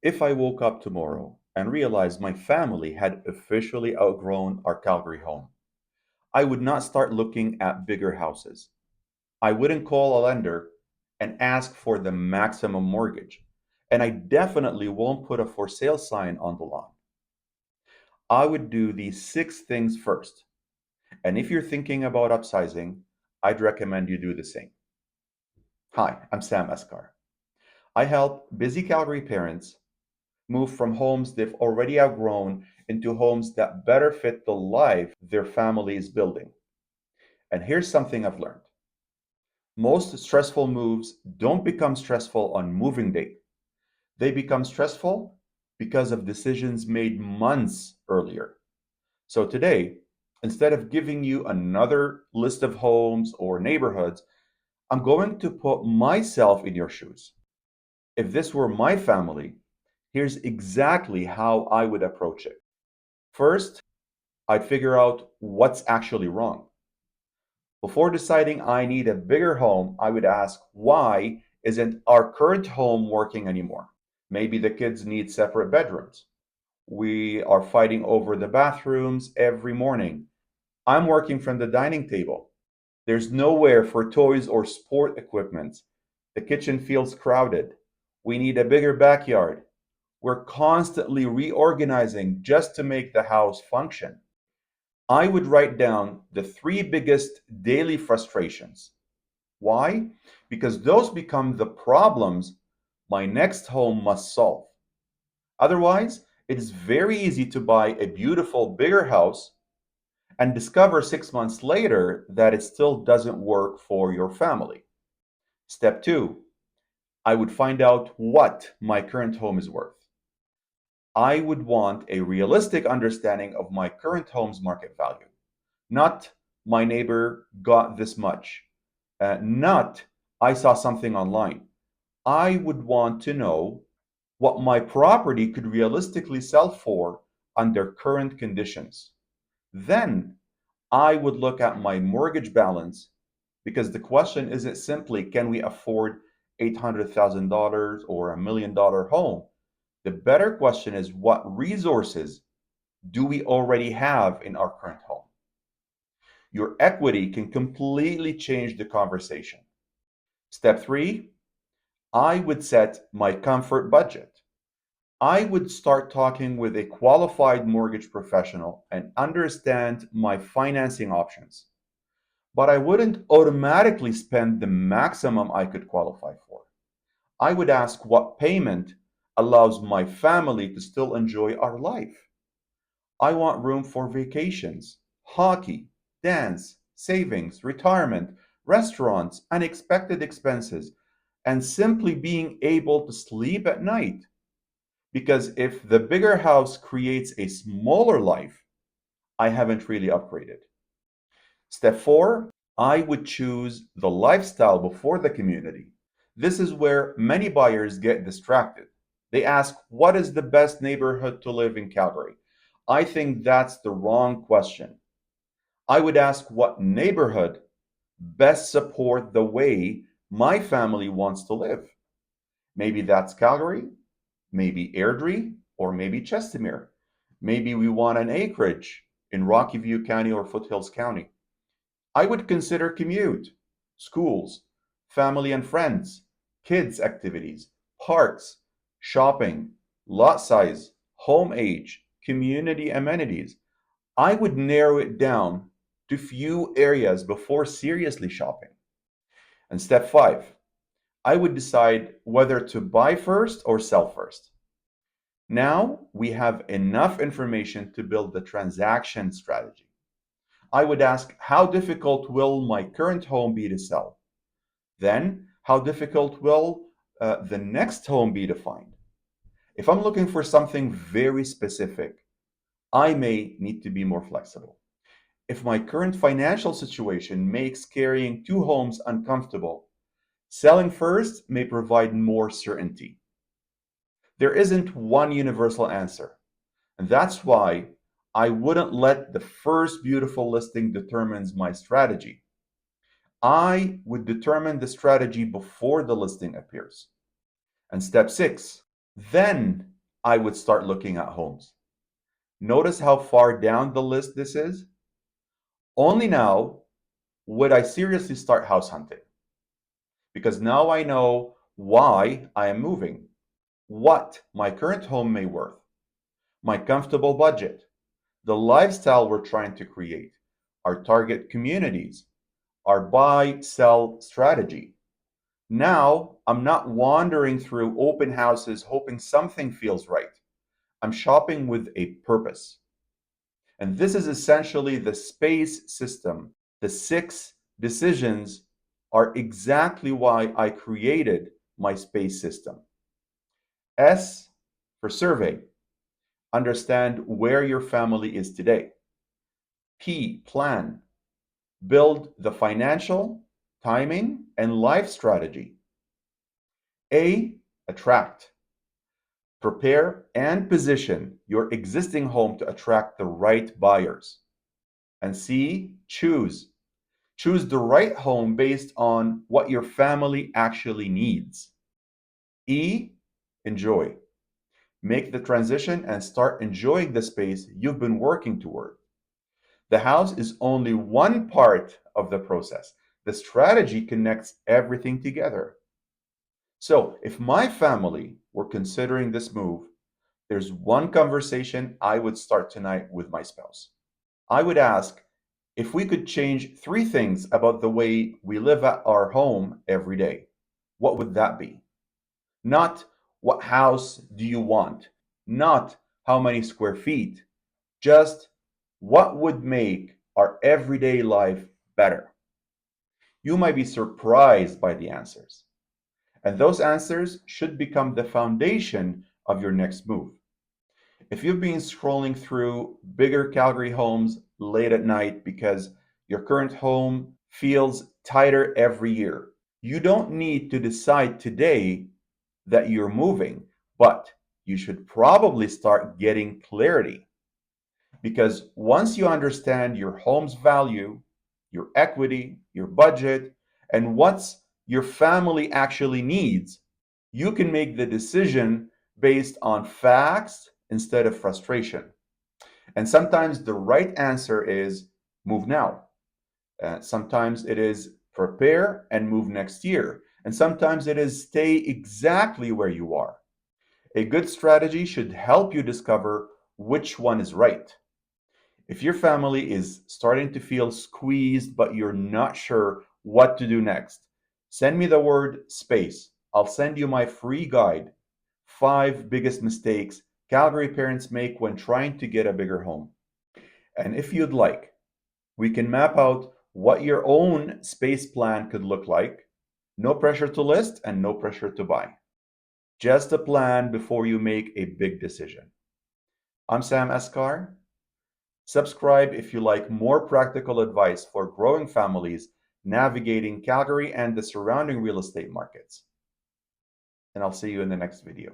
If I woke up tomorrow and realized my family had officially outgrown our Calgary home, I would not start looking at bigger houses. I wouldn't call a lender and ask for the maximum mortgage. And I definitely won't put a for sale sign on the lawn. I would do these six things first. And if you're thinking about upsizing, I'd recommend you do the same. Hi, I'm Sam Escar. I help busy Calgary parents move from homes they've already outgrown into homes that better fit the life their family is building. And here's something I've learned: most stressful moves don't become stressful on moving day, they become stressful because of decisions made months earlier. So today, instead of giving you another list of homes or neighborhoods, I'm going to put myself in your shoes. If this were my family, here's exactly how I would approach it. First, I'd figure out what's actually wrong. Before deciding I need a bigger home, I would ask, why isn't our current home working anymore? Maybe the kids need separate bedrooms. We are fighting over the bathrooms every morning. I'm working from the dining table. There's nowhere for toys or sport equipment. The kitchen feels crowded. We need a bigger backyard. We're constantly reorganizing just to make the house function. I would write down the three biggest daily frustrations. Why? Because those become the problems my next home must solve. Otherwise, it is very easy to buy a beautiful, bigger house and discover 6 months later that it still doesn't work for your family. Step two, I would find out what my current home is worth. I would want a realistic understanding of my current home's market value, not my neighbor got this much, not I saw something online. I would want to know what my property could realistically sell for under current conditions. Then I would look at my mortgage balance, because the question isn't simply can we afford $800,000 or $1 million home? The better question is what resources do we already have in our current home? Your equity can completely change the conversation. Step three, I would set my comfort budget. I would start talking with a qualified mortgage professional and understand my financing options. But I wouldn't automatically spend the maximum I could qualify for. I would ask what payment allows my family to still enjoy our life. I want room for vacations, hockey, dance, savings, retirement, restaurants, unexpected expenses, and simply being able to sleep at night. Because if the bigger house creates a smaller life, I haven't really upgraded. Step four, I would choose the lifestyle before the community. This is where many buyers get distracted. They ask, what is the best neighborhood to live in Calgary? I think that's the wrong question. I would ask what neighborhood best support the way my family wants to live. Maybe that's Calgary, maybe Airdrie, or maybe Chestermere. Maybe we want an acreage in Rocky View County or Foothills County. I would consider commute, schools, family and friends, kids' activities, parks, shopping, lot size, home age, community amenities. I would narrow it down to few areas before seriously shopping. And step five, I would decide whether to buy first or sell first. Now we have enough information to build the transaction strategy. I would ask, how difficult will my current home be to sell? Then, how difficult will the next home be to find? If I'm looking for something very specific, I may need to be more flexible. If my current financial situation makes carrying two homes uncomfortable, selling first may provide more certainty. There isn't one universal answer, and that's why I wouldn't let the first beautiful listing determines my strategy. I would determine the strategy before the listing appears. And step six, Then I would start looking at homes. Notice how far down the list this is? Only now would I seriously start house hunting, because now I know why I am moving, what my current home may worth, my comfortable budget, the lifestyle we're trying to create, our target communities, our buy sell strategy. Now I'm not wandering through open houses hoping something feels right. I'm shopping with a purpose. And this is essentially the space system. The 6 decisions are exactly why I created my space system. S for survey. Understand where your family is today. P, plan. Build the financial, timing, and life strategy. A, attract. Prepare and position your existing home to attract the right buyers. And C, choose. Choose the right home based on what your family actually needs. E, enjoy. Make the transition and start enjoying the space you've been working toward. The house is only one part of the process. The strategy connects everything together. So, if my family were considering this move, there's one conversation I would start tonight with my spouse. I would ask if we could change 3 things about the way we live at our home every day. What would that be? Not what house do you want? Not how many square feet? Just what would make our everyday life better? You might be surprised by the answers. And those answers should become the foundation of your next move. If you've been scrolling through bigger Calgary homes late at night because your current home feels tighter every year, you don't need to decide today that you're moving, but you should probably start getting clarity. Because once you understand your home's value, your equity, your budget, and what's your family actually needs, you can make the decision based on facts instead of frustration. And sometimes the right answer is move now. Sometimes it is prepare and move next year. And sometimes it is stay exactly where you are. A good strategy should help you discover which one is right. If your family is starting to feel squeezed but you're not sure what to do next, send me the word space. I'll send you my free guide, 5 biggest mistakes Calgary parents make when trying to get a bigger home. And if you'd like, we can map out what your own space plan could look like. No pressure to list and no pressure to buy. Just a plan before you make a big decision. I'm Sam Escar. Subscribe if you like more practical advice for growing families navigating Calgary and the surrounding real estate markets. And I'll see you in the next video.